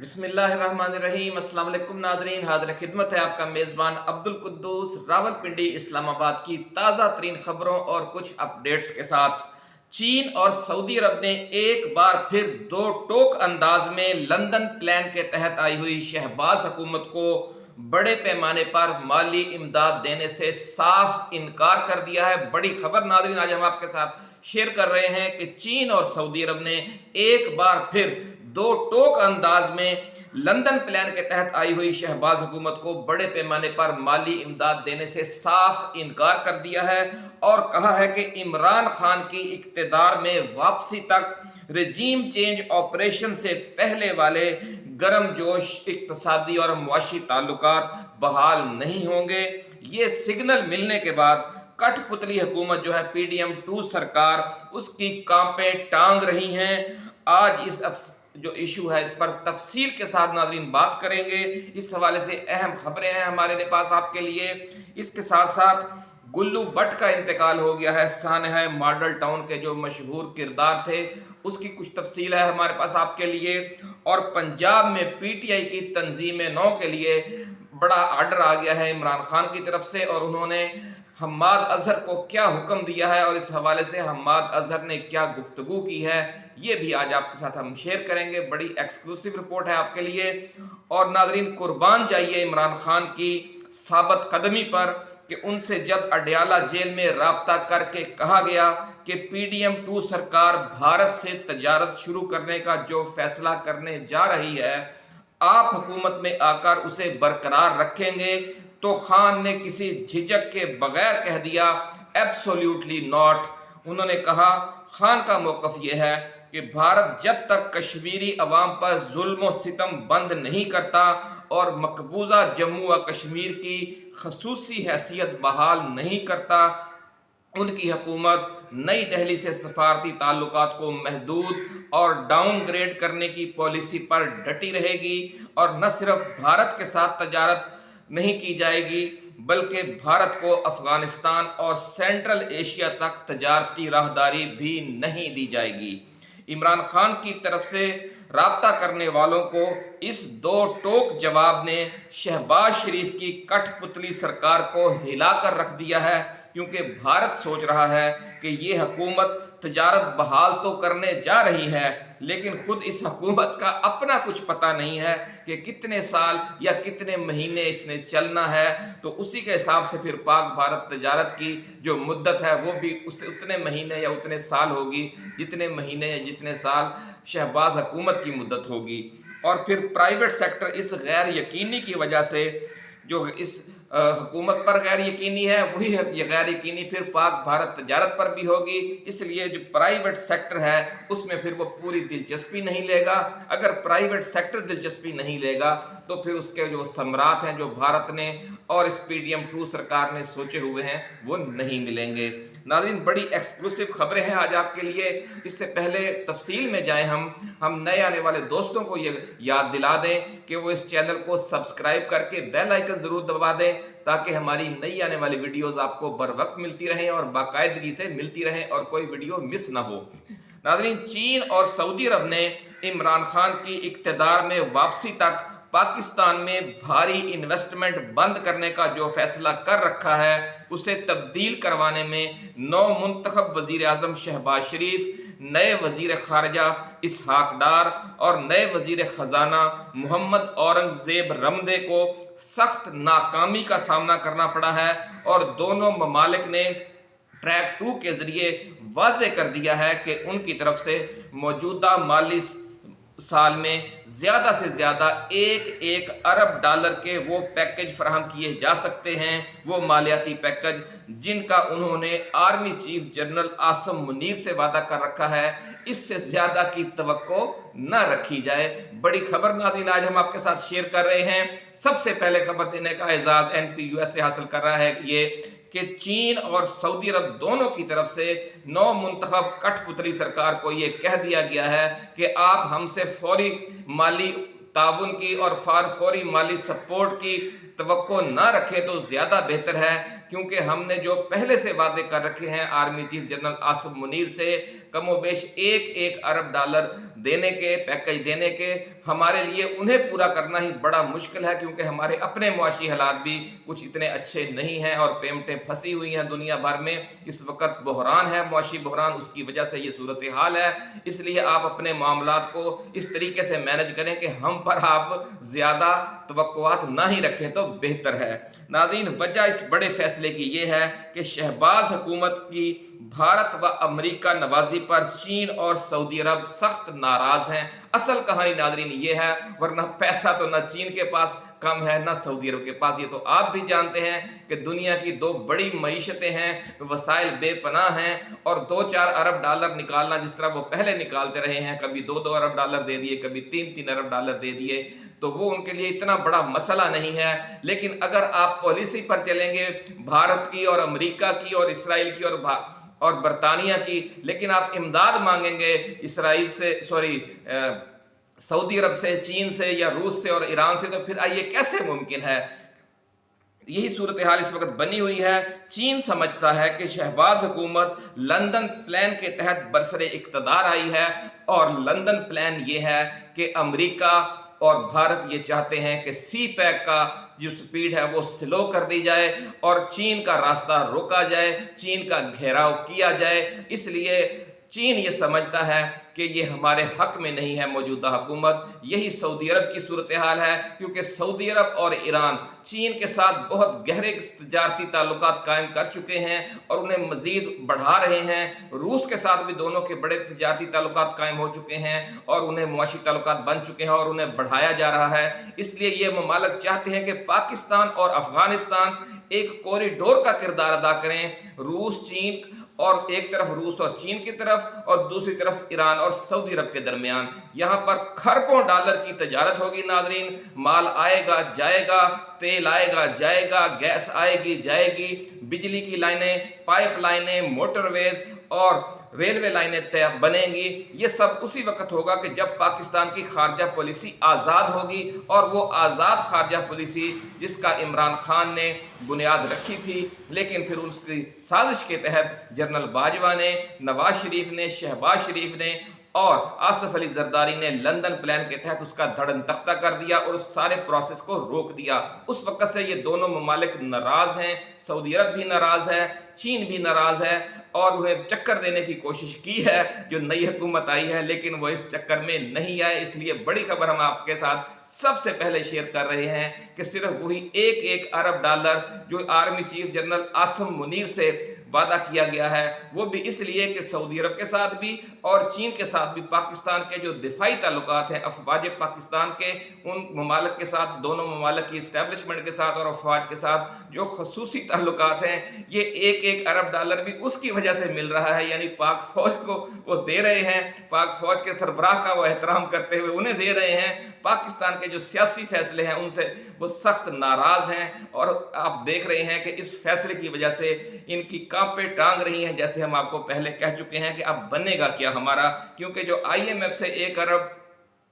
बिस्मिल्लाहिर्रहमानिर्रहीम। अस्सलाम वालेकुम नाज़रीन, हाज़िर खिदमत है आपका मेज़बान अब्दुल कुद्दूस रावलपिंडी इस्लामाबाद की ताज़ा तरीन खबरों और कुछ अपडेट्स के साथ। चीन और सऊदी अरब ने एक बार फिर दो टोक अंदाज में लंदन प्लान के तहत आई हुई शहबाज हुकूमत को बड़े पैमाने पर माली इमदाद देने से साफ इनकार कर दिया है। बड़ी खबर नाज़रीन आज हम आपके साथ शेयर कर रहे हैं कि चीन और सऊदी अरब ने एक बार फिर दो टोक अंदाज में लंदन प्लान के तहत आई हुई शहबाज हुकूमत को बड़े पैमाने पर माली इमदाद देने से साफ इनकार कर दिया है और कहा है कि इमरान खान की इक़्तिदार में वापसी तक रजीम चेंज ऑपरेशन से पहले वाले गर्म जोश इक़्तिसादी और मुआशी ताल्लुकात बहाल नहीं होंगे। ये सिग्नल मिलने के बाद कठपुतली हुकूमत जो है PDM2 सरकार उसकी कांपे टांग रही हैं। आज इस जो इशू है इस पर तफसील के साथ नाज़रीन बात करेंगे। इस हवाले से अहम खबरें हैं हमारे पास आपके लिए। इसके साथ साथ गुल्लू भट्ट का इंतकाल हो गया है। सानहा मॉडल टाउन के जो मशहूर किरदार थे उसकी कुछ तफसील है हमारे पास आपके लिए। और पंजाब में PTI की तंजीम नौ के लिए बड़ा आर्डर आ गया है इमरान खान की तरफ से और उन्होंने हम्माद अजहर को क्या हुक्म दिया है और इस हवाले से हम्माद अजहर ने क्या गुफ्तगू की है ये भी आज आपके साथ हम शेयर करेंगे। बड़ी एक्सक्लूसिव रिपोर्ट है आपके लिए। और नाजरीन कुर्बान जाइए इमरान खान की साबित कदमी पर कि उनसे जब अडयाला जेल में राब्ता करके कहा गया कि PDM2 सरकार भारत से तजारत शुरू करने का जो फैसला करने जा रही है आप हुकूमत में आकर उसे बरकरार रखेंगे, तो खान ने किसी झिझक के बगैर कह दिया एब्सोल्यूटली नॉट। उन्होंने कहा खान का मौक़िफ़ यह है कि भारत जब तक कश्मीरी अवाम पर जुल्म व सितम बंद नहीं करता और मकबूजा जम्मू व कश्मीर की खसूसी हैसियत बहाल नहीं करता, उनकी हुकूमत नई दिल्ली से सफारती ताल्लुकात को महदूद और डाउनग्रेड करने की पॉलिसी पर डटी रहेगी। और न सिर्फ भारत के साथ तजारत नहीं की जाएगी बल्कि भारत को अफगानिस्तान और सेंट्रल एशिया तक तजारती राहदारी भी नहीं दी जाएगी। इमरान खान की तरफ से राब्ता करने वालों को इस दो टोक जवाब ने शहबाज शरीफ की कठपुतली सरकार को हिलाकर रख दिया है, क्योंकि भारत सोच रहा है कि ये हुकूमत तजारत बहाल तो करने जा रही है लेकिन खुद इस हुकूमत का अपना कुछ पता नहीं है कि कितने साल या कितने महीने इसने चलना है। तो उसी के हिसाब से फिर पाक भारत तजारत की जो मुद्दत है वो भी उससे उतने महीने या उतने साल होगी जितने महीने या जितने साल शहबाज हुकूमत की मुद्दत होगी। और फिर प्राइवेट सेक्टर इस गैर यकीनी की वजह से जो इस हुकूमत पर गैर यकीनी है वही है, ये गैर यकीनी फिर पाक भारत तजारत पर भी होगी। इसलिए जो प्राइवेट सेक्टर है उसमें फिर वो पूरी दिलचस्पी नहीं लेगा। अगर प्राइवेट सेक्टर दिलचस्पी नहीं लेगा तो फिर उसके जो सम्राट हैं जो भारत ने और इस PDM2 सरकार ने सोचे हुए हैं वो नहीं मिलेंगे। नाज़रीन बड़ी एक्सक्लूसिव खबरें हैं आज आपके लिए। इससे पहले तफसील में जाएं हम नए आने वाले दोस्तों को ये याद दिला दें कि वो इस चैनल को सब्सक्राइब करके बेल आइकन ज़रूर दबा दें ताकि हमारी नई आने वाली वीडियोज़ आपको बर वक्त मिलती रहें और बाकायदगी से मिलती रहें और कोई वीडियो मिस ना हो। नाज़रीन चीन और सऊदी अरब ने इमरान खान की इक़्तिदार में वापसी तक पाकिस्तान में भारी इन्वेस्टमेंट बंद करने का जो फैसला कर रखा है उसे तब्दील करवाने में नौ मुंतखब वज़ीर आज़म शहबाज शरीफ, नए वज़ीर ख़ारजा इसहाक डार और नए वज़ीर ख़जाना मोहम्मद औरंगज़ेब रमदे को सख्त नाकामी का सामना करना पड़ा है। और दोनों ममालिक ने ट्रैक 2 के ज़रिए वाज़े कर दिया है कि उनकी तरफ से मौजूदा माली साल में ज़्यादा से ज़्यादा एक अरब डॉलर के वो पैकेज फराहम किए जा सकते हैं, वो मालियाती पैकेज जिनका उन्होंने army chief general Asim Munir से वादा कर रखा है। इससे ज़्यादा की तवक्को न रखी जाए। बड़ी खबर नाज़रीन आज हम आपके साथ शेयर कर रहे हैं। सबसे पहले खबर देने का एजाज़ NPUS से हासिल कर रहा है ये कि चीन और सऊदी अरब दोनों की तरफ से नौ मुंतखब कठपुतली सरकार को ये कह दिया गया है कि आप हमसे फौरी माली ताउन की और फौरी माली सपोर्ट की तवक्को ना रखें तो ज़्यादा बेहतर है, क्योंकि हमने जो पहले से वादे कर रखे हैं army chief general Asim Munir से कमोबेश एक अरब डॉलर देने के पैकेज देने के, हमारे लिए उन्हें पूरा करना ही बड़ा मुश्किल है, क्योंकि हमारे अपने मुआशी हालात भी कुछ इतने अच्छे नहीं हैं और पेमटें फंसी हुई हैं दुनिया भर में। इस वक्त बहरान है, मुआशी बहरान, उसकी वजह से ये सूरत हाल है। इसलिए आप अपने मामलात को इस तरीके से मैनेज करें कि हम पर आप ज़्यादा तवक्कुआत ना ही रखें तो बेहतर है। नाज़रीन, वजह इस बड़े फैसले की ये है कि शहबाज हुकूमत की भारत व अमेरिका नवाजी पर चीन और सऊदी अरब सख्त नाराज हैं। असल कहानी नाज़रीन ये है, वरना पैसा तो ना चीन के पास कम है ना सऊदी अरब के पास। ये तो आप भी जानते हैं कि दुनिया की दो बड़ी मईशतें हैं, वसाइल बेपनाह हैं, और 2-4 अरब डॉलर निकालना जिस तरह वो पहले निकालते रहे हैं, कभी 2-2 अरब डॉलर दे दिए, कभी 3-3 अरब डॉलर दे दिए, तो वो उनके लिए इतना बड़ा मसला नहीं है। लेकिन अगर आप पॉलिसी पर चलेंगे भारत की और अमेरिका की और इसराइल की और बरतानिया की, लेकिन आप इमदाद मांगेंगे इसराइल से, सऊदी अरब से, चीन से या रूस से और ईरान से, तो फिर ये कैसे मुमकिन है? यही सूरत हाल इस वक्त बनी हुई है। चीन समझता है कि शहबाज हुकूमत लंदन प्लान के तहत बरसरे इक़्तिदार आई है, और लंदन प्लान ये है कि अमेरिका और भारत ये चाहते हैं कि सी पैक का जो स्पीड है वो स्लो कर दी जाए और चीन का रास्ता रोका जाए, चीन का घेराव किया जाए। इसलिए चीन ये समझता है कि ये हमारे हक में नहीं है मौजूदा हुकूमत। यही सऊदी अरब की सूरत हाल है, क्योंकि सऊदी अरब और ईरान चीन के साथ बहुत गहरे तजारती ताल्लुकात कायम कर चुके हैं और उन्हें मज़ीद बढ़ा रहे हैं। रूस के साथ भी दोनों के बड़े तजारती ताल्लुकात कायम हो चुके हैं और उन्हें मुआशी ताल्लुकात बन चुके हैं और उन्हें बढ़ाया जा रहा है। इसलिए ये ममालिक चाहते हैं कि पाकिस्तान और अफगानिस्तान एक कॉरिडोर का किरदार अदा करें, रूस चीन, और एक तरफ रूस और चीन की तरफ और दूसरी तरफ ईरान और सऊदी अरब के दरमियान। यहाँ पर खरबों डॉलर की तजारत होगी नाज़रीन। माल आएगा जाएगा, तेल आएगा जाएगा, गैस आएगी जाएगी, बिजली की लाइनें, पाइप लाइनें, मोटरवेज और रेलवे लाइनें तय बनेंगी। ये सब उसी वक्त होगा कि जब पाकिस्तान की खारजा पॉलिसी आज़ाद होगी, और वो आज़ाद खारजा पॉलिसी जिसका इमरान खान ने बुनियाद रखी थी, लेकिन फिर उसकी साजिश के तहत जनरल बाजवा ने, नवाज शरीफ ने, शहबाज शरीफ ने और आसिफ अली जरदारी ने लंदन प्लान के तहत उसका धड़न तख्ता कर दिया और उस सारे प्रोसेस को रोक दिया। उस वक्त से ये दोनों ममालिक नाराज हैं, सऊदी अरब भी नाराज है, चीन भी नाराज है, और उन्हें चक्कर देने की कोशिश की है जो नई हुकूमत आई है, लेकिन वो इस चक्कर में नहीं आए। इसलिए बड़ी खबर हम आपके साथ सबसे पहले शेयर कर रहे हैं कि सिर्फ वही एक अरब डॉलर जो army chief general Asim Munir से वादा किया गया है, वो भी इसलिए कि सऊदी अरब के साथ भी और चीन के साथ भी पाकिस्तान के जो दिफाई ताल्लुकात हैं अफवाज पाकिस्तान के, उन ममालिक के साथ, दोनों ममालिक की इस्टेब्लिशमेंट के साथ और अफवाज के साथ जो खसूसी ताल्लुकात हैं, ये एक अरब डॉलर भी उसकी वजह से मिल रहा है। यानी पाक फौज को वो दे रहे हैं, पाक फौज के सरबराह का वो एहतराम करते हुए उन्हें दे रहे हैं। पाकिस्तान के जो सियासी फैसले हैं उनसे वो सख्त नाराज हैं, और आप देख रहे हैं कि इस फैसले की वजह से इनकी कांपे टांग रही हैं। जैसे हम आपको पहले कह चुके हैं कि अब बनेगा क्या हमारा, क्योंकि जो IMF से 1 अरब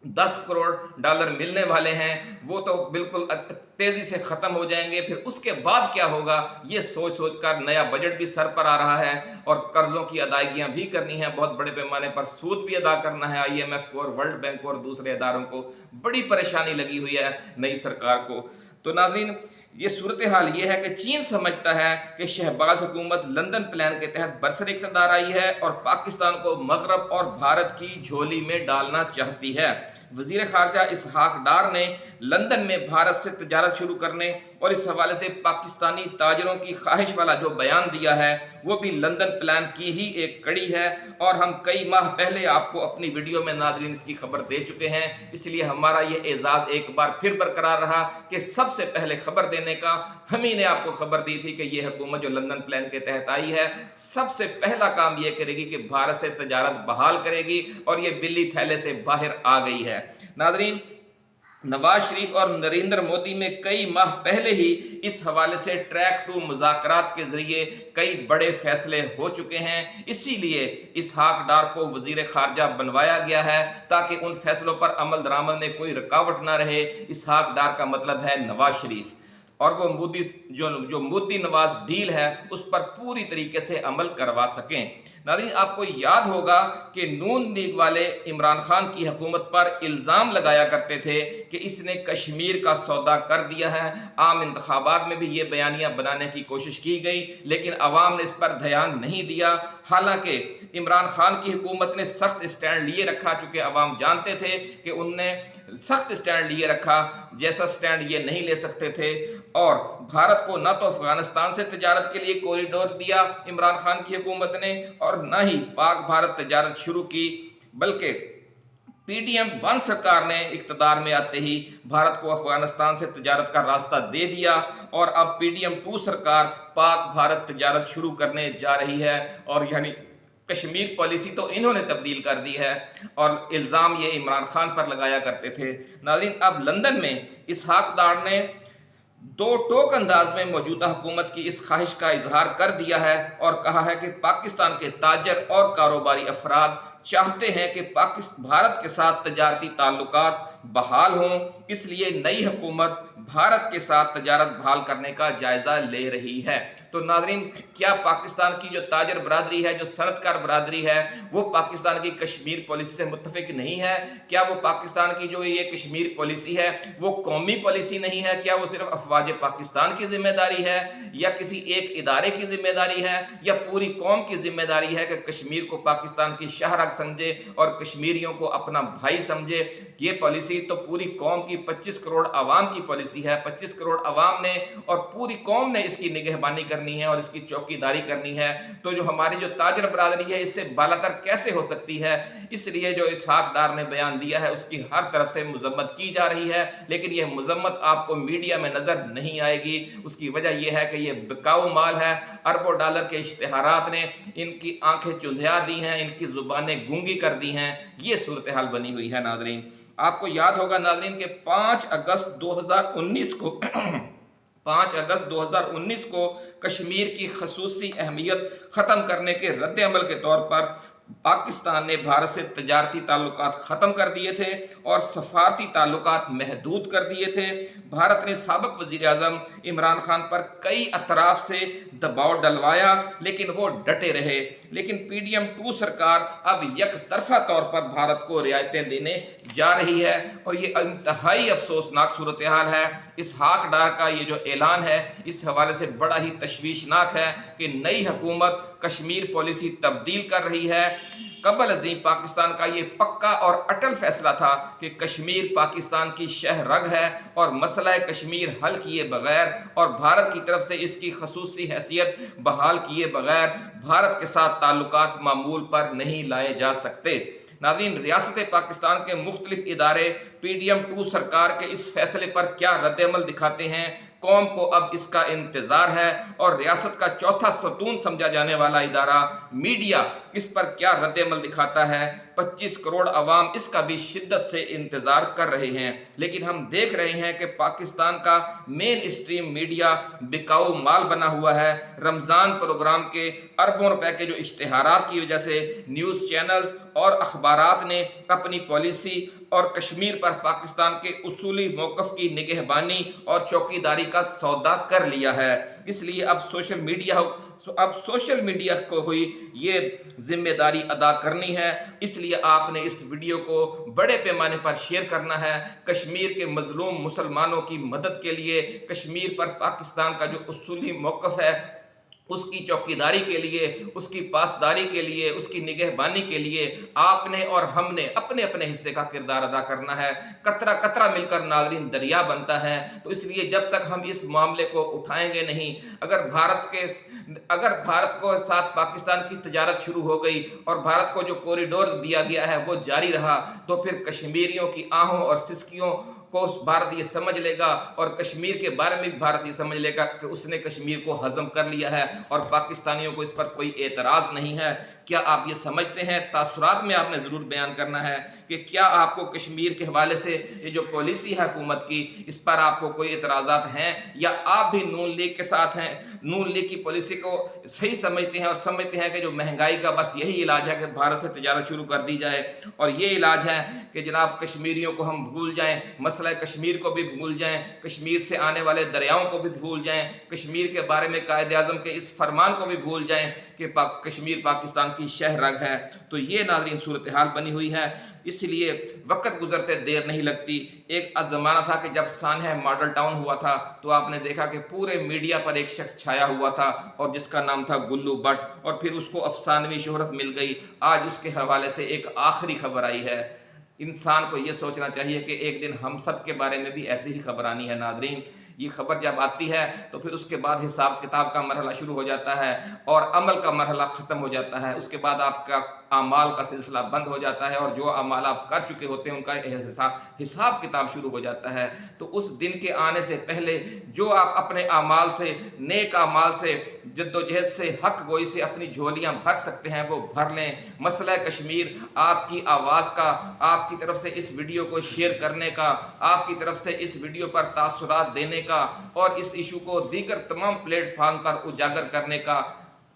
10 करोड़ डॉलर मिलने वाले हैं वो तो बिल्कुल तेजी से खत्म हो जाएंगे। फिर उसके बाद क्या होगा, ये सोच सोच कर नया बजट भी सर पर आ रहा है और कर्जों की अदायगियां भी करनी है, बहुत बड़े पैमाने पर सूद भी अदा करना है IMF को और वर्ल्ड बैंक को और दूसरे इदारों को। बड़ी परेशानी लगी हुई है नई सरकार को। तो नाज़रीन, ये सूरत हाल ये है कि चीन समझता है कि शहबाज हुकूमत लंदन प्लान के तहत बरसर इक़्तिदार आई है और पाकिस्तान को मगरब और भारत की झोली में डालना चाहती है। वज़ीर ख़ारजा इसहाक डार ने लंदन में भारत से तजारत शुरू करने और इस हवाले से पाकिस्तानी ताजरों की ख्वाहिश वाला जो बयान दिया है वो भी लंदन प्लान की ही एक कड़ी है, और हम कई माह पहले आपको अपनी वीडियो में नाज़रीन इसकी खबर दे चुके हैं। इसलिए हमारा ये एजाज़ एक बार फिर बरकरार रहा कि सबसे पहले खबर देने का। हम ही ने आपको खबर दी थी कि ये हुकूमत जो लंदन प्लान के तहत आई है सबसे पहला काम ये करेगी कि भारत से तजारत बहाल करेगी, और ये बिल्ली थैले से बाहर आ गई है। नाज़रीन, नवाज शरीफ और नरेंद्र मोदी में कई माह पहले ही इस हवाले से ट्रैक टू मुज़ाकरात के जरिए कई बड़े फैसले हो चुके हैं। इसीलिए इसहाक डार को वज़ीर ख़ारजा बनवाया गया है ताकि उन फैसलों पर अमल दरामद में कोई रुकावट ना रहे। इसहाक डार का मतलब है नवाज शरीफ, और वो मोदी जो मोदी नवाज डील है उस पर पूरी तरीके से अमल करवा सकें। नाज़रीन, आपको याद होगा कि नून लीग वाले इमरान खान की हुकूमत पर इल्ज़ाम लगाया करते थे कि इसने कश्मीर का सौदा कर दिया है। आम इंतखाबात में भी ये बयानियाँ बनाने की कोशिश की गई, लेकिन अवाम ने इस पर ध्यान नहीं दिया। हालांकि इमरान खान की हुकूमत ने सख्त स्टैंड लिए रखा, चूँकि अवाम जानते थे कि उनने सख्त स्टैंड लिए रखा जैसा स्टैंड ये नहीं ले सकते थे। और भारत को न तो अफगानिस्तान से तजारत के लिए कॉरिडोर दिया इमरान खान की हुकूमत ने, और न ही पाक भारत तजारत शुरू की, बल्कि PDM 1 सरकार ने इक़्तिदार में आते ही भारत को अफगानिस्तान से तजारत का रास्ता दे दिया, और अब PDM 2 सरकार पाक भारत तजारत शुरू करने जा रही है। और यानी कश्मीर पॉलिसी तो इन्होंने तब्दील कर दी है, और इल्ज़ाम ये इमरान खान पर लगाया करते थे। नाज़रीन, अब लंदन में इसहाक डार ने दो टोक अंदाज में मौजूदा हुकूमत की इस ख्वाहिश का इजहार कर दिया है और कहा है कि पाकिस्तान के ताजर और कारोबारी अफराद चाहते हैं कि भारत के साथ तजारती ताल्लुकात बहाल हों, इसलिए नई हुकूमत भारत के साथ तजारत बहाल करने का जायज़ा ले रही है। तो नाज़रीन, क्या पाकिस्तान की जो ताजर बरादरी है, जो सनतकार बरादरी है, वो पाकिस्तान की कश्मीर पॉलिसी से मुत्तफिक नहीं है? क्या वो पाकिस्तान की जो ये कश्मीर पॉलिसी है वो कौमी पॉलिसी नहीं है? क्या वो सिर्फ अफवाज पाकिस्तान की जिम्मेदारी है, या किसी एक इदारे की जिम्मेदारी है, या पूरी कौम की जिम्मेदारी है कि कश्मीर को पाकिस्तान की शाहराग समझे और कश्मीरियों को अपना भाई समझे? ये पॉलिसी तो पूरी कौम की 25 करोड़ आवाम की पॉलिसी है। 25 करोड़ आवाम ने और पूरी कौम ने इसकी निगहबानी करनी है और इसकी चौकीदारी करनी है। तो जो हमारी जो ताजर बरादरी है इससे बालातर कैसे हो सकती है? इसलिए जो इसहाक डार ने बयान दिया है उसकी हर तरफ से मजम्मत की जा रही है, लेकिन यह मजम्मत आपको मीडिया में नजर नहीं आएगी। उसकी वजह यह है कि यह बिकाऊ माल है। अरबों डॉलर के इश्तिहारात ने इनकी आंखें चुंधिया दी हैं, इनकी जुबानें गूंगी कर दी हैं। ये सूरत हाल बनी हुई है। नाज़रीन, आपको याद होगा नाज़रीन के 5 अगस्त 2019 को 5 अगस्त 2019 को कश्मीर की खसूसी अहमियत ख़त्म करने के रद्द अमल के तौर पर पाकिस्तान ने भारत से तजारती ताल्लुकात ख़त्म कर दिए थे और सफारती ताल्लुकात महदूद कर दिए थे। भारत ने साबिक़ वज़ीर-ए-आज़म इमरान खान पर कई अतराफ़ से दबाव डलवाया, लेकिन वो डटे रहे। लेकिन PDM 2 सरकार अब यकतरफा तौर पर भारत को रियायतें देने जा रही है, और ये इंतहाई अफसोसनाक सूरत हाल है। इसहाक डार का ये जो ऐलान है इस हवाले से बड़ा ही तशवीशनाक है कि नई हुकूमत कश्मीर पॉलिसी तब्दील कर रही है। कबल अज़ीम पाकिस्तान का ये पक्का और अटल फैसला था कि कश्मीर पाकिस्तान की शह रग है, और मसला कश्मीर हल किए बगैर और भारत की तरफ से इसकी खसूसी हैसियत बहाल किए बगैर भारत के साथ ताल्लुकात मामूल पर नहीं लाए जा सकते। नाज़रीन, रियासत पाकिस्तान के मुख्तलिफ इदारे PDM 2 सरकार के इस फैसले पर क्या रद्द-ए-अमल दिखाते हैं? कौम को अब इसका इंतज़ार है, और रियासत का चौथा सतून समझा जाने वाला इदारा मीडिया इस पर क्या रद्द-ए-अमल दिखाता है? 25 करोड़ अवाम इसका भी शिद्दत से इंतज़ार कर रहे हैं, लेकिन हम देख रहे हैं कि पाकिस्तान का मेन स्ट्रीम मीडिया बिकाऊ माल बना हुआ है। रमज़ान प्रोग्राम के अरबों रुपए के जो इश्तिहारात की वजह से न्यूज़ चैनल्स और अखबारात ने अपनी पॉलिसी और कश्मीर पर पाकिस्तान के उसूली मौक़िफ़ की निगहबानी और चौकीदारी का सौदा कर लिया है। इसलिए अब सोशल मीडिया को हुई ये जिम्मेदारी अदा करनी है। इसलिए आपने इस वीडियो को बड़े पैमाने पर शेयर करना है। कश्मीर के मजलूम मुसलमानों की मदद के लिए, कश्मीर पर पाकिस्तान का जो उसूली मौक़िफ़ है उसकी चौकीदारी के लिए, उसकी पासदारी के लिए, उसकी निगहबानी के लिए आपने और हमने अपने अपने हिस्से का किरदार अदा करना है। कतरा कतरा मिलकर नाज़रीन दरिया बनता है। तो इसलिए जब तक हम इस मामले को उठाएंगे नहीं, अगर भारत को साथ पाकिस्तान की तजारत शुरू हो गई और भारत को जो कॉरिडोर दिया गया है वो जारी रहा, तो फिर कश्मीरियों की आहों और सिसकियों को भारत ये समझ लेगा, और कश्मीर के बारे में भी भारत ये समझ लेगा कि उसने कश्मीर को हजम कर लिया है और पाकिस्तानियों को इस पर कोई एतराज़ नहीं है। क्या आप ये समझते हैं? तासुरात में आपने ज़रूर बयान करना है कि क्या आपको कश्मीर के हवाले से ये जो पॉलिसी है हुकूमत की, इस पर आपको कोई एतराज़ात हैं, या आप भी नून लीग के साथ हैं, नून लीग की पॉलिसी को सही समझते हैं और समझते हैं कि जो महंगाई का बस यही इलाज है कि भारत से तजारत शुरू कर दी जाए, और ये इलाज है कि जनाब कश्मीरियों को हम भूल जाएँ, मसला कश्मीर को भी भूल जाएँ, कश्मीर से आने वाले दरियाओं को भी भूल जाएँ, कश्मीर के बारे में कायदे आज़म के इस फरमान को भी भूल जाएँ कि कश्मीर पाकिस्तान की शह रग है। तो ये नाज़रीन सूरत हाल बनी हुई है, इसलिए वक्त गुजरते देर नहीं लगती। एक ज़माना था कि जब सानहा मॉडल टाउन हुआ था तो आपने देखा कि पूरे मीडिया पर एक शख्स छाया हुआ था और जिसका नाम था गुल्लू भट्ट, और फिर उसको अफसानवी शोहरत मिल गई। आज उसके हवाले से एक आखिरी खबर आई है। इंसान को ये सोचना चाहिए कि एक दिन हम सब के बारे में भी ऐसी ही खबर आनी है नाज़रीन। ये खबर जब आती है तो फिर उसके बाद हिसाब किताब का मरहला शुरू हो जाता है और अमल का मरहला ख़त्म हो जाता है। उसके बाद आपका आमाल का सिलसिला बंद हो जाता है और जो अमाल आप कर चुके होते हैं उनका हिसाब किताब शुरू हो जाता है। तो उस दिन के आने से पहले जो आप अपने आमाल से, नेक आमाल से, जद्दोजहद से, हक गोई से अपनी झोलियां भर सकते हैं वो भर लें। मसला कश्मीर आपकी आवाज़ का, आपकी तरफ से इस वीडियो को शेयर करने का, आपकी तरफ से इस वीडियो पर तासुरात देने का और इस इशू को दीगर तमाम प्लेटफार्म पर उजागर करने का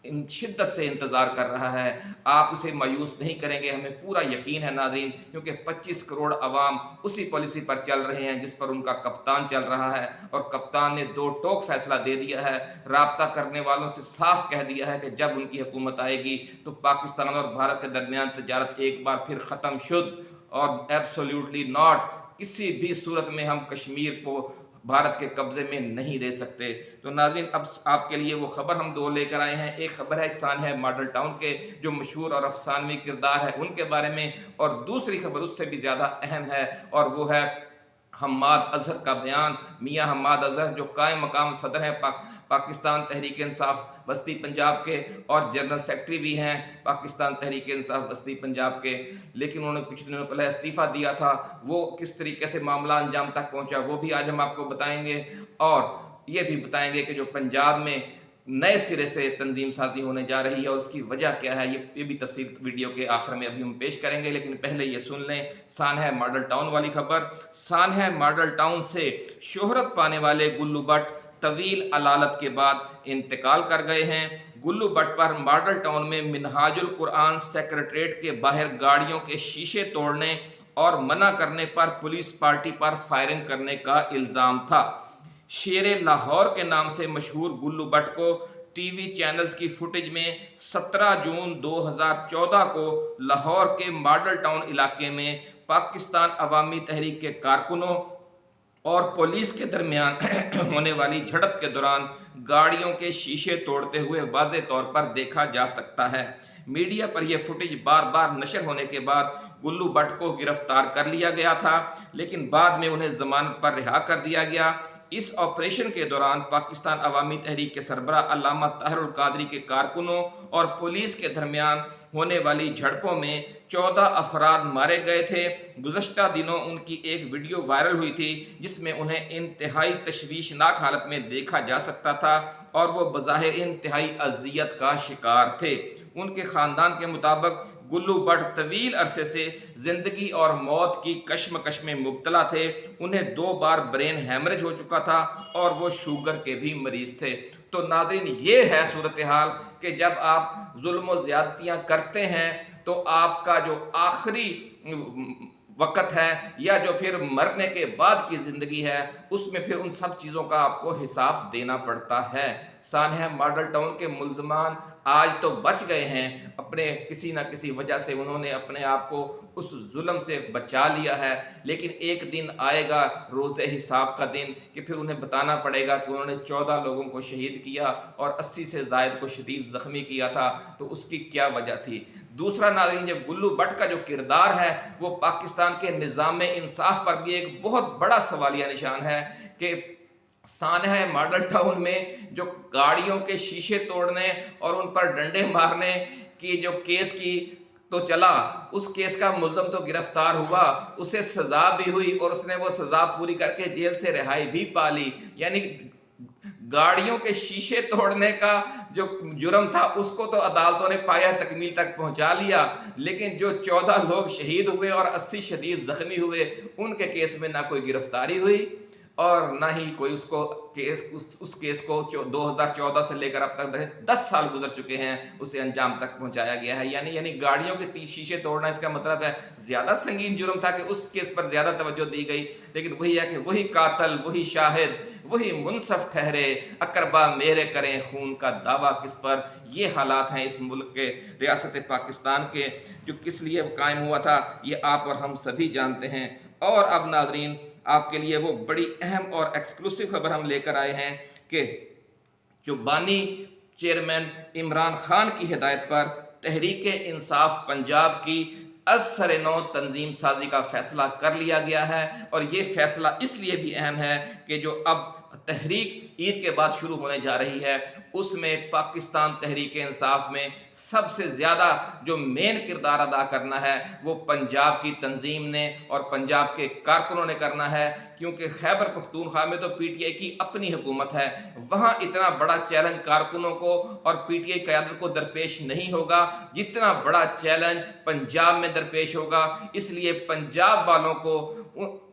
शिद्दत से इंतज़ार कर रहा है। आप उसे मायूस नहीं करेंगे, हमें पूरा यकीन है नाज़रीन, क्योंकि 25 करोड़ अवाम उसी पॉलिसी पर चल रहे हैं जिस पर उनका कप्तान चल रहा है। और कप्तान ने दो टोक फैसला दे दिया है, राब्ता करने वालों से साफ कह दिया है कि जब उनकी हुकूमत आएगी तो पाकिस्तान और भारत के दरमियान तजारत एक बार फिर ख़त्म शुद, और एब्सोल्यूटली नॉट, किसी भी सूरत में हम कश्मीर को भारत के कब्जे में नहीं दे सकते। तो नाज़रीन, अब आपके लिए वो खबर हम दो लेकर आए हैं। एक खबर है सानहा मॉडल टाउन के जो मशहूर और अफसानवी किरदार है उनके बारे में, और दूसरी खबर उससे भी ज़्यादा अहम है और वो है हम्माद अजहर का बयान। मियाँ हम्माद अजहर जो कायम मकाम सदर हैं पाकिस्तान तहरीक इंसाफ बस्ती पंजाब के और जनरल सेक्रेटरी भी हैं पाकिस्तान तहरीक इंसाफ बस्ती पंजाब के, लेकिन उन्होंने कुछ दिनों पहले इस्तीफ़ा दिया था। वो किस तरीके से मामला अंजाम तक पहुंचा वो भी आज हम आपको बताएंगे, और ये भी बताएंगे कि जो पंजाब में नए सिरे से तंजीम साजी होने जा रही है और उसकी वजह क्या है, ये भी तफसील वीडियो के आखिर में अभी हम पेश करेंगे। लेकिन पहले ये सुन लें सानहा मॉडल टाउन वाली खबर। सानहा मॉडल टाउन से शोहरत पाने वाले गुल्लू भट्ट तवील अलालत के बाद इंतकाल कर गए हैं। गुल्लू भट्ट पर मॉडल टाउन में मिनहाजुल कुरान सेक्रेटरीट के बाहर गाड़ियों के शीशे तोड़ने और मना करने पर पुलिस पार्टी पर फायरिंग करने का इल्ज़ाम था। शेरे लाहौर के नाम से मशहूर गुल्लू भट्ट को टीवी चैनल्स की फुटेज में 17 जून 2014 को लाहौर के मॉडल टाउन इलाके में पाकिस्तान अवामी तहरीक के कारकुनों और पुलिस के दरमियान होने वाली झड़प के दौरान गाड़ियों के शीशे तोड़ते हुए वाज़े तौर पर देखा जा सकता है। मीडिया पर यह फुटेज बार बार नशर होने के बाद गुल्लू भट्ट को गिरफ्तार कर लिया गया था, लेकिन बाद में उन्हें जमानत पर रिहा कर दिया गया। इस ऑपरेशन के दौरान पाकिस्तान अवामी तहरीक के सरबराह अल्लामा ताहिरुल कादरी के कारकुनों और पुलिस के दरमियान होने वाली झड़पों में 14 अफराद मारे गए थे। गुज़श्ता दिनों उनकी एक वीडियो वायरल हुई थी जिसमें उन्हें इंतहाई तशवीशनाक हालत में देखा जा सकता था और वो बज़ाहिर इंतहाई अजियत का शिकार थे। उनके ख़ानदान के मुताबिक गुल्लू भट्ट तवील अरसे से जिंदगी और मौत की कश्मकश में मुब्तला थे। उन्हें 2 बार ब्रेन हैमरेज हो चुका था और वो शुगर के भी मरीज थे। तो नाज़रीन, ये है सूरत हाल कि जब आप जुल्म व ज़्यादतियाँ करते हैं तो आपका जो आखिरी वक़्त है या जो फिर मरने के बाद की ज़िंदगी है उसमें फिर उन सब चीज़ों का आपको हिसाब देना पड़ता है। सानहा मॉडल टाउन के मुल्ज़मान आज तो बच गए हैं, अपने किसी न किसी वजह से उन्होंने अपने आप को उस जुल्म से बचा लिया है, लेकिन एक दिन आएगा रोज़े हिसाब का दिन कि फिर उन्हें बताना पड़ेगा कि उन्होंने 14 लोगों को शहीद किया और 80 से ज़ायद को शदीद ज़ख्मी किया था, तो उसकी क्या वजह थी। दूसरा नाज़रीन, जब गुल्लू भट्ट का जो किरदार है वो पाकिस्तान के निज़ाम इंसाफ पर भी एक बहुत बड़ा सवालिया निशान है कि सानहा मॉडल टाउन में जो गाड़ियों के शीशे तोड़ने और उन पर डंडे मारने की जो केस की तो चला, उस केस का मुल्ज़म तो गिरफ्तार हुआ, उसे सज़ा भी हुई और उसने वो सज़ा पूरी करके जेल से रिहाई भी पा ली। यानी गाड़ियों के शीशे तोड़ने का जो जुर्म था उसको तो अदालतों ने पाया तकमील तक पहुंचा लिया, लेकिन जो 14 लोग शहीद हुए और 80 शदीद ज़ख्मी हुए उनके केस में ना कोई गिरफ्तारी हुई اور نہ ہی کوئی اس کو اس کیس کو 2014 سے لے کر اب تک 10 سال گزر چکے ہیں اسے انجام تک پہنچایا گیا ہے۔ یعنی گاڑیوں کے شیشے توڑنا اس کا مطلب ہے زیادہ سنگین جرم تھا کہ اس کیس پر زیادہ توجہ دی گئی، لیکن وہی ہے کہ وہی قاتل، وہی شاہد، وہی منصف ٹھہرے، اقربا میرے کریں خون کا دعویٰ کس پر۔ یہ حالات ہیں اس ملک کے، ریاست پاکستان کے، جو کس لیے قائم ہوا تھا یہ آپ اور ہم سبھی جانتے ہیں۔ اور اب ناظرین آپ کے لیے وہ بڑی اہم اور ایکسکلوسیو خبر ہم لے کر آئے ہیں کہ جو بانی چیئرمین عمران خان کی ہدایت پر تحریک انصاف پنجاب کی از سر نو تنظیم سازی کا فیصلہ کر لیا گیا ہے، اور یہ فیصلہ اس لیے بھی اہم ہے کہ جو اب تحریک عید کے بعد شروع ہونے جا رہی ہے اس میں پاکستان تحریک انصاف میں سب سے زیادہ جو مین کردار ادا کرنا ہے وہ پنجاب کی تنظیم نے اور پنجاب کے کارکنوں نے کرنا ہے، کیونکہ خیبر پختونخوا میں تو پی ٹی آئی کی اپنی حکومت ہے، وہاں اتنا بڑا چیلنج کارکنوں کو اور پی ٹی آئی قیادت کو درپیش نہیں ہوگا جتنا بڑا چیلنج پنجاب میں درپیش ہوگا۔ اس لیے پنجاب والوں کو،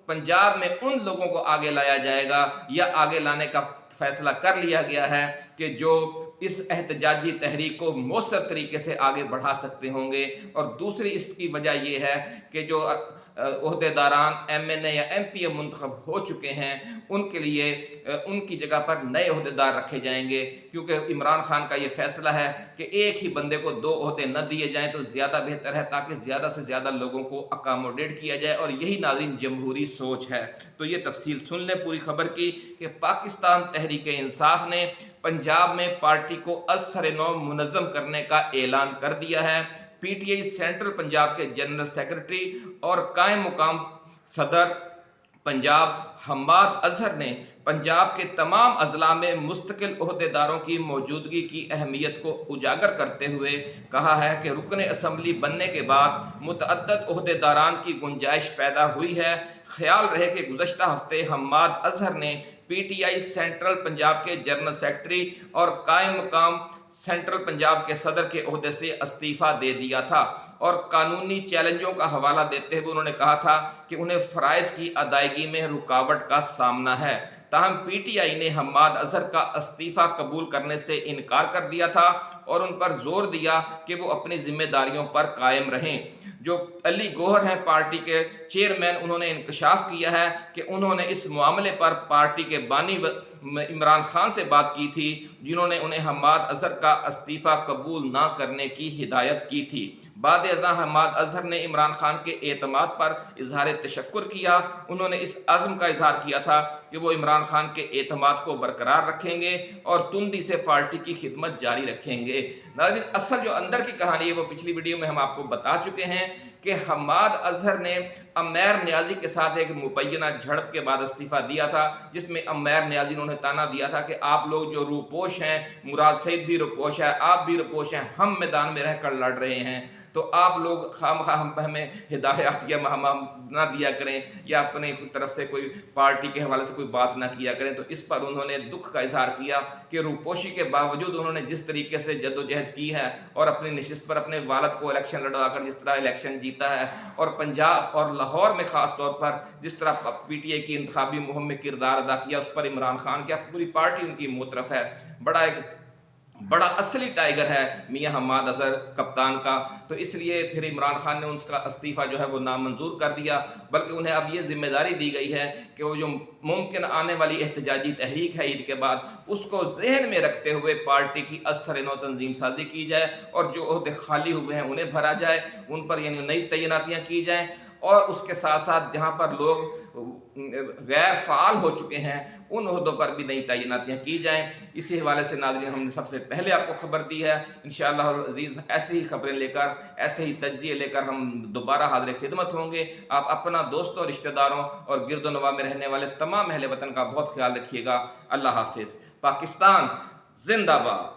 پنجاب میں ان لوگوں کو آگے لایا جائے گا یا آگے لانے کا فیصلہ کر لیا گیا ہے کہ جو اس احتجاجی تحریک کو مؤثر طریقے سے آگے بڑھا سکتے ہوں گے۔ اور دوسری اس کی وجہ یہ ہے کہ جو عہدیداران ایم این اے یا ایم پی اے منتخب ہو چکے ہیں ان کے لیے ان کی جگہ پر نئے عہدیدار رکھے جائیں گے، کیونکہ عمران خان کا یہ فیصلہ ہے کہ ایک ہی بندے کو 2 عہدے نہ دیے جائیں تو زیادہ بہتر ہے، تاکہ زیادہ سے زیادہ لوگوں کو اکاموڈیٹ کیا جائے، اور یہی ناظرین جمہوری سوچ ہے۔ تو یہ تفصیل سن لیں پوری خبر کی کہ پاکستان تحریک انصاف نے پنجاب میں پارٹی کو از سر نو منظم کرنے کا اعلان کر دیا ہے۔ P T I central Punjab کے جنرل سیکرٹری اور قائم مقام صدر پنجاب حماد اظہر نے پنجاب کے تمام اضلاع میں مستقل عہدیداروں کی موجودگی کی اہمیت کو اجاگر کرتے ہوئے کہا ہے کہ رکن اسمبلی بننے کے بعد متعدد عہدیداران کی گنجائش پیدا ہوئی ہے۔ خیال رہے کہ گزشتہ ہفتے حماد اظہر نے P T I central Punjab کے جنرل سیکرٹری اور قائم مقام سینٹرل پنجاب کے صدر کے عہدے سے استعفیٰ دے دیا تھا، اور قانونی چیلنجوں کا حوالہ دیتے ہوئے انہوں نے کہا تھا کہ انہیں فرائض کی ادائیگی میں رکاوٹ کا سامنا ہے۔ تاہم پی ٹی آئی نے حماد اظہر کا استعفیٰ قبول کرنے سے انکار کر دیا تھا اور ان پر زور دیا کہ وہ اپنی ذمہ داریوں پر قائم رہیں۔ جو علی گوہر ہیں پارٹی کے چیئرمین، انہوں نے انکشاف کیا ہے کہ انہوں نے اس معاملے پر پارٹی کے بانی عمران خان سے بات کی تھی، جنہوں نے انہیں حماد اظہر کا استعفیٰ قبول نہ کرنے کی ہدایت کی تھی۔ بعد ازاں حماد اظہر نے عمران خان کے اعتماد پر اظہار تشکر کیا۔ انہوں نے اس عزم کا اظہار کیا تھا کہ وہ عمران خان کے اعتماد کو برقرار رکھیں گے اور تندی سے پارٹی کی خدمت جاری رکھیں گے۔ ناظرین اصل جو اندر کی کہانی ہے وہ پچھلی ویڈیو میں ہم آپ کو بتا چکے ہیں کہ حماد اظہر نے عمیر نیازی کے ساتھ ایک مبینہ جھڑپ کے بعد استعفیٰ دیا تھا، جس میں عمیر نیازی نے انہیں تانا دیا تھا کہ آپ لوگ جو روپوش ہیں، مراد سعید بھی روپوش ہے، آپ بھی روپوش ہیں، ہم میدان میں رہ کر لڑ رہے ہیں، تو آپ لوگ خواہ ہمیں ہدایات یا مہمات نہ دیا کریں یا اپنے طرف سے کوئی پارٹی کے حوالے سے کوئی بات نہ کیا کریں۔ تو اس پر انہوں نے دکھ کا اظہار کیا کہ روپوشی کے باوجود انہوں نے جس طریقے سے جدوجہد کی ہے اور اپنی نشست پر اپنے والد کو الیکشن لڑوا کر جس طرح الیکشن جیتا ہے، اور پنجاب اور لاہور میں خاص طور پر جس طرح پی ٹی آئی کی انتخابی مہم میں کردار ادا کیا، اس پر عمران خان کیا پوری پارٹی ان کی مترف ہے۔ بڑا اصلی ٹائیگر ہے میاں حماد اظہر کپتان کا، تو اس لیے پھر عمران خان نے ان کا استعفیٰ جو ہے وہ نامنظور کر دیا، بلکہ انہیں اب یہ ذمہ داری دی گئی ہے کہ وہ جو ممکن آنے والی احتجاجی تحریک ہے عید کے بعد، اس کو ذہن میں رکھتے ہوئے پارٹی کی از سر نو تنظیم سازی کی جائے اور جو عہدے خالی ہوئے ہیں انہیں بھرا جائے، ان پر یعنی نئی تعیناتیاں کی جائیں، اور اس کے ساتھ ساتھ جہاں پر لوگ غیر فعال ہو چکے ہیں ان عہدوں پر بھی نئی تعیناتیاں کی جائیں۔ اسی حوالے سے ناظرین ہم نے سب سے پہلے آپ کو خبر دی ہے، انشاءاللہ العزیز ایسے ہی خبریں لے کر، ایسے ہی تجزیے لے کر ہم دوبارہ حاضر خدمت ہوں گے۔ آپ اپنا دوستوں، رشتہ داروں اور گرد و نواح میں رہنے والے تمام اہل وطن کا بہت خیال رکھیے گا۔ اللہ حافظ۔ پاکستان زندہ باد۔